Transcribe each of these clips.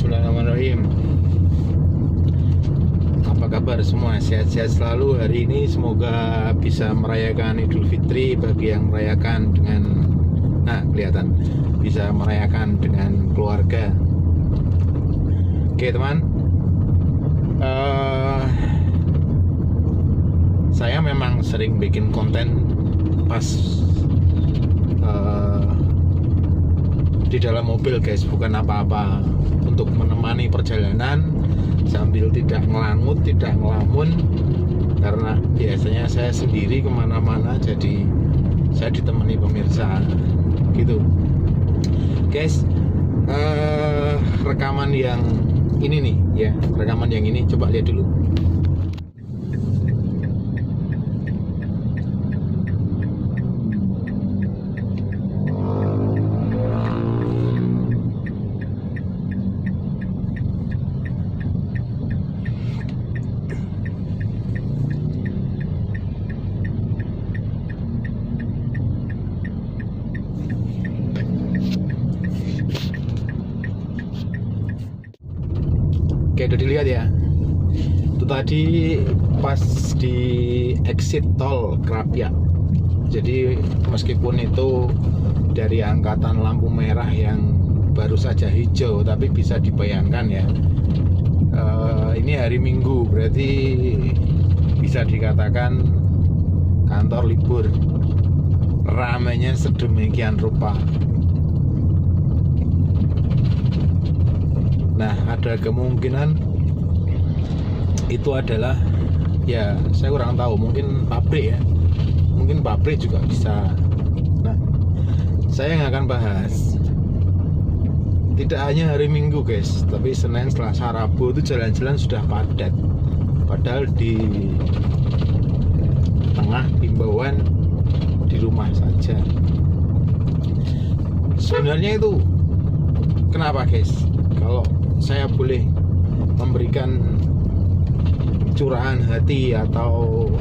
Bismillahirrahmanirrahim. Apa kabar semua? Sehat-sehat selalu hari ini. Semoga bisa merayakan Idul Fitri bagi yang merayakan dengan kelihatan bisa merayakan dengan keluarga. Oke teman, saya memang sering bikin konten pas di dalam mobil guys, bukan apa-apa, untuk menemani perjalanan sambil tidak ngelangut, tidak ngelamun, karena biasanya saya sendiri kemana-mana, jadi saya ditemani pemirsa gitu guys. Rekaman yang ini nih ya, rekaman yang ini coba lihat dulu. Oke, udah dilihat ya. Itu tadi pas di exit tol Krapyak. Jadi meskipun itu dari angkatan lampu merah yang baru saja hijau, tapi bisa dibayangkan ya, ini hari Minggu, berarti bisa dikatakan kantor libur. Ramainya sedemikian rupa. Nah, ada kemungkinan itu adalah, ya saya kurang tahu, mungkin pabrik ya, mungkin pabrik juga bisa. Nah, saya nggak akan bahas. Tidak hanya hari Minggu guys, tapi Senin, Selasa, Rabu itu jalan-jalan sudah padat. Padahal di tengah himbauan di rumah saja. Sebenarnya itu kenapa guys? Kalau saya boleh memberikan curahan hati atau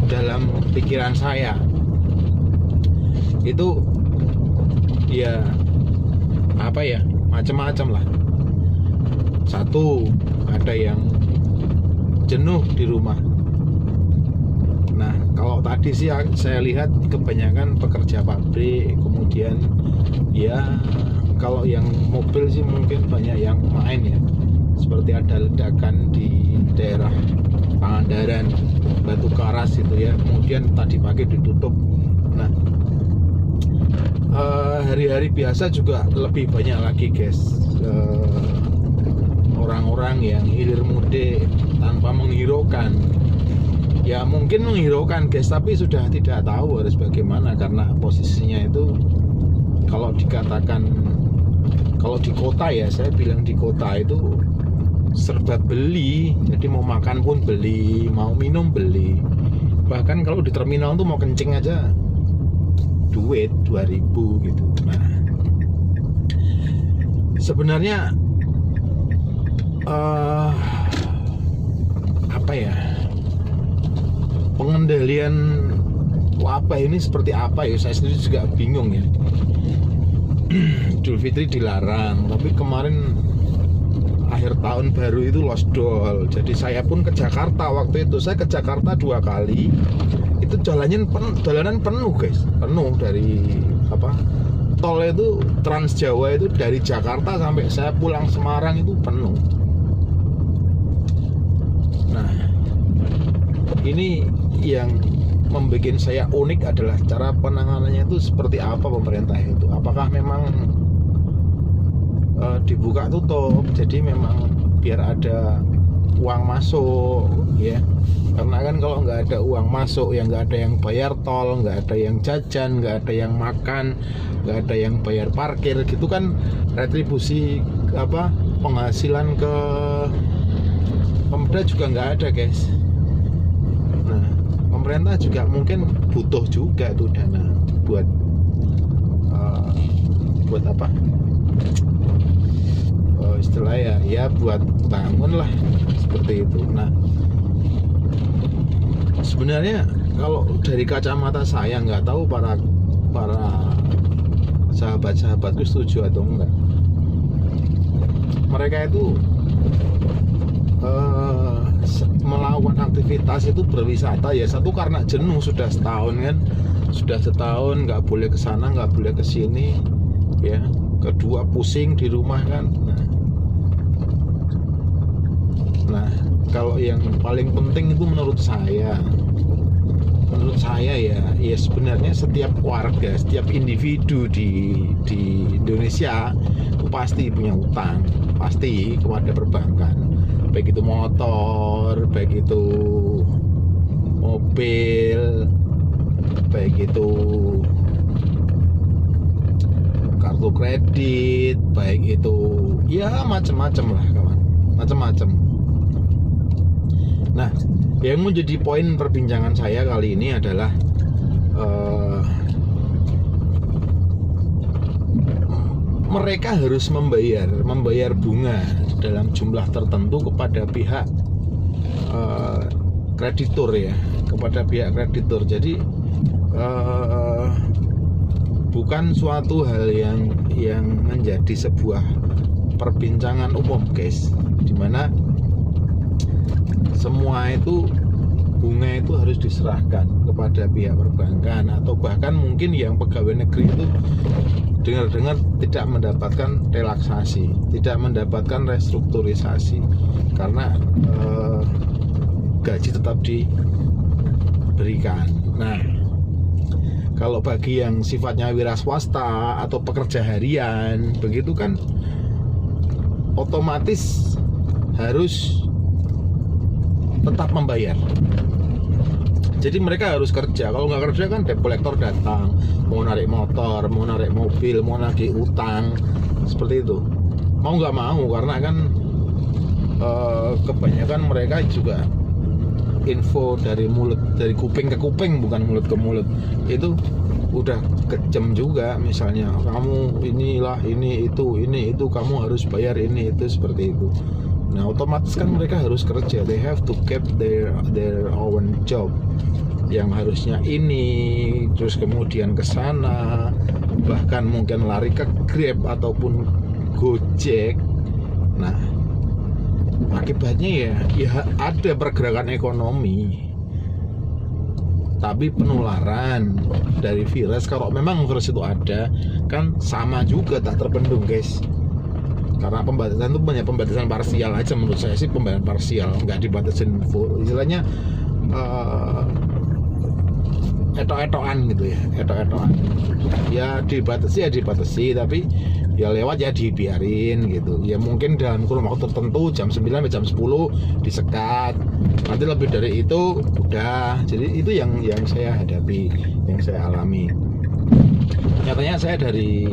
dalam pikiran saya, itu ya apa ya, macam-macam lah. Satu, ada yang jenuh di rumah. Nah, kalau tadi sih saya lihat kebanyakan pekerja pabrik, kemudian ya kalau yang mobil sih mungkin banyak yang main ya, seperti ada ledakan di daerah Pangandaran, Batu Karas itu ya, kemudian tadi pagi ditutup. Nah, hari-hari biasa juga lebih banyak lagi guys, orang-orang yang hilir mudik tanpa menghiraukan. Ya mungkin menghiraukan guys, tapi sudah tidak tahu harus bagaimana, karena posisinya itu kalau dikatakan, kalau di kota ya, saya bilang di kota itu serba beli. Jadi mau makan pun beli, mau minum beli. Bahkan kalau di terminal tuh mau kencing aja duit 2.000 gitu. Nah, sebenarnya apa ya, pengendalian wabah ini seperti apa ya, saya sendiri juga bingung ya. Idul Fitri dilarang, tapi kemarin akhir tahun baru itu losdol. Jadi saya pun ke Jakarta waktu itu. Saya ke Jakarta 2 kali. Itu jalanan penuh guys, penuh dari apa? Tol itu Trans Jawa itu dari Jakarta sampai saya pulang Semarang itu penuh. Nah, ini yang membuat saya unik adalah cara penanganannya itu seperti apa pemerintah itu. Apakah memang dibuka tutup, jadi memang biar ada uang masuk ya, karena kan kalau nggak ada uang masuk, ya nggak ada yang bayar tol, nggak ada yang jajan, nggak ada yang makan, nggak ada yang bayar parkir gitu kan, retribusi apa, penghasilan ke pemerintah juga nggak ada guys. Nah, pemerintah juga mungkin butuh juga tuh dana buat apa, istilah ya buat bangun lah, seperti itu. Nah, sebenarnya kalau dari kacamata saya, nggak tahu para sahabat-sahabatku setuju atau enggak. mereka itu melakukan aktivitas itu berwisata ya, satu karena jenuh sudah setahun nggak boleh ke sana nggak boleh ke sini ya, kedua pusing di rumah kan. Nah kalau yang paling penting itu menurut saya ya sebenarnya setiap keluarga, setiap individu di Indonesia itu pasti punya utang, pasti kepada perbankan, baik itu motor, baik itu mobil, baik itu kartu kredit, baik itu ya macam-macam lah kawan, macam-macam. Nah, yang menjadi poin perbincangan saya kali ini adalah mereka harus membayar bunga dalam jumlah tertentu kepada pihak kreditur ya, kepada pihak kreditur. Jadi bukan suatu hal yang menjadi sebuah perbincangan umum guys, dimana semua itu bunga itu harus diserahkan kepada pihak perbankan, atau bahkan mungkin yang pegawai negeri itu dengar-dengar tidak mendapatkan relaksasi, tidak mendapatkan restrukturisasi karena gaji tetap diberikan. Nah, kalau bagi yang sifatnya wira swasta atau pekerja harian begitu kan otomatis harus tetap membayar. Jadi mereka harus kerja. Kalau nggak kerja kan debt collector datang, mau narik motor, mau narik mobil, mau nagih utang, seperti itu. Mau nggak mau, karena kan kebanyakan mereka juga info dari kuping ke kuping, bukan mulut ke mulut. Itu udah kejam juga. Misalnya kamu inilah ini itu kamu harus bayar ini itu, seperti itu. Nah otomatis kan mereka harus kerja, they have to keep their own job, yang harusnya ini terus kemudian ke sana, bahkan mungkin lari ke Grab ataupun Gojek. Nah akibatnya ya ada pergerakan ekonomi, tapi penularan dari virus, kalau memang virus itu ada kan sama juga tak terbendung guys. Karena pembatasan itu banyak pembatasan parsial aja, menurut saya sih pembatasan parsial, nggak dibatasin full, istilahnya etok-etokan gitu ya, etok-etokan ya, dibatasi tapi ya lewat ya dibiarin gitu ya, mungkin dalam kurun waktu tertentu jam 9 sampai jam 10 disekat, nanti lebih dari itu udah. Jadi itu yang saya hadapi, yang saya alami. Nyatanya saya dari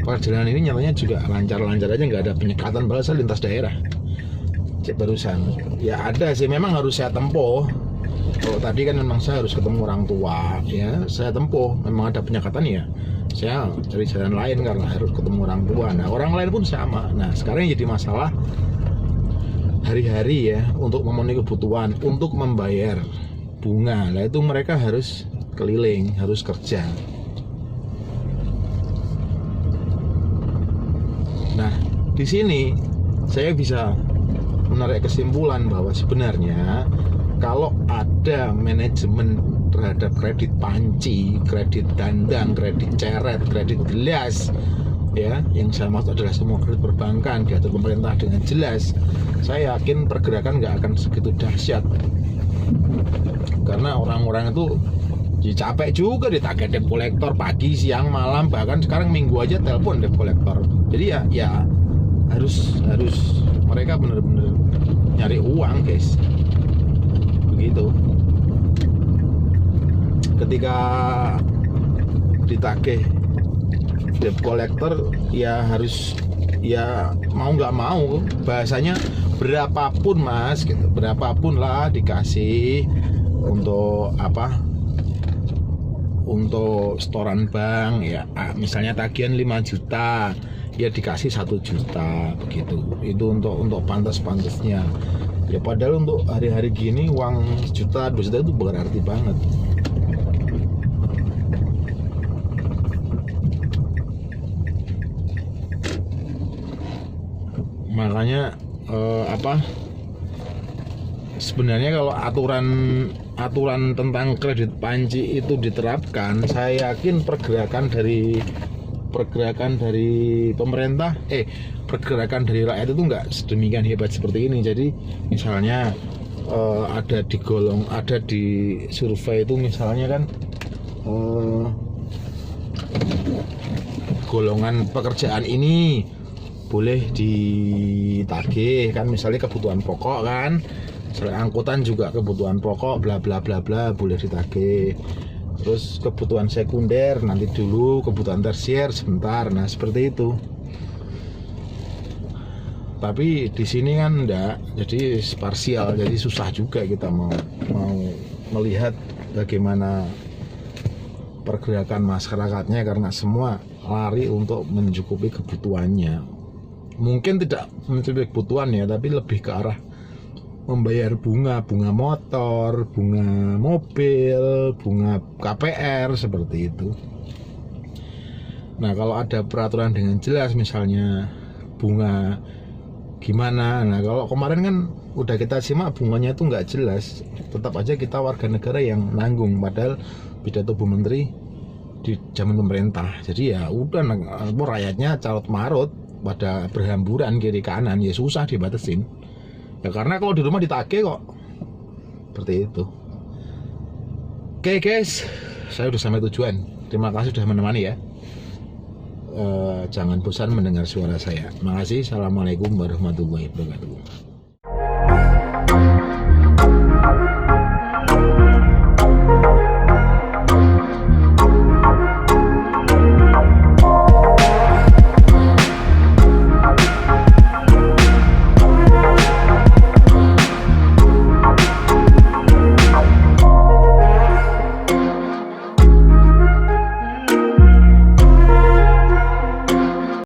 perjalanan ini nyatanya juga lancar-lancar aja, nggak ada penyekatan, bahkan saya lintas daerah barusan. Ya ada sih, memang harus saya tempuh. Kalau tadi kan memang saya harus ketemu orang tua, ya saya tempuh. Memang ada penyekatan ya, saya cari jalan lain karena harus ketemu orang tua. Nah orang lain pun sama. Nah sekarang yang jadi masalah hari-hari ya, untuk memenuhi kebutuhan, untuk membayar bunga. Nah itu mereka harus keliling, harus kerja. Nah, di sini saya bisa menarik kesimpulan bahwa sebenarnya kalau ada manajemen terhadap kredit panci, kredit dandang, kredit ceret, kredit gelas, ya, yang saya maksud adalah semua kredit perbankan diatur pemerintah dengan jelas, saya yakin pergerakan nggak akan segitu dahsyat. Karena orang-orang itu capek juga ditagih debt collector pagi, siang, malam, bahkan sekarang minggu aja telepon debt collector. Jadi ya harus mereka benar-benar nyari uang guys, begitu. Ketika ditagih debt collector ya harus, ya mau nggak mau, bahasanya berapapun mas gitu, berapapun lah dikasih. Untuk apa, untuk setoran bank ya, misalnya tagihan 5 juta ya dikasih 1 juta begitu. Itu untuk pantas-pantasnya ya, padahal untuk hari-hari gini uang 1 juta 2 juta itu berarti banget. Makanya sebenarnya kalau aturan tentang kredit panci itu diterapkan, saya yakin pergerakan dari pemerintah, pergerakan dari rakyat itu nggak sedemikian hebat seperti ini. Jadi misalnya ada di survei itu misalnya kan golongan pekerjaan ini boleh ditagih kan, misalnya kebutuhan pokok kan, misalnya angkutan juga kebutuhan pokok bla bla bla bla boleh ditagih. Terus kebutuhan sekunder nanti dulu, kebutuhan tersier sebentar. Nah seperti itu. Tapi di sini kan enggak, jadi parsial, jadi susah juga kita mau melihat bagaimana pergerakan masyarakatnya karena semua lari untuk mencukupi kebutuhannya. Mungkin tidak mencukupi kebutuhannya, tapi lebih ke arah membayar bunga motor, bunga mobil, bunga KPR seperti itu. Nah kalau ada peraturan dengan jelas, misalnya bunga gimana. Nah kalau kemarin kan udah kita simak bunganya itu nggak jelas, tetap aja kita warga negara yang nanggung, padahal pidato Bu Menteri di zaman pemerintah. Jadi ya udah rakyatnya carut marut pada berhamburan kiri kanan, ya susah dibatasin. Ya karena kalau di rumah ditagih kok. Seperti itu. Oke guys, saya udah sampai tujuan. Terima kasih sudah menemani ya. Jangan bosan mendengar suara saya. Makasih. Assalamualaikum warahmatullahi wabarakatuh.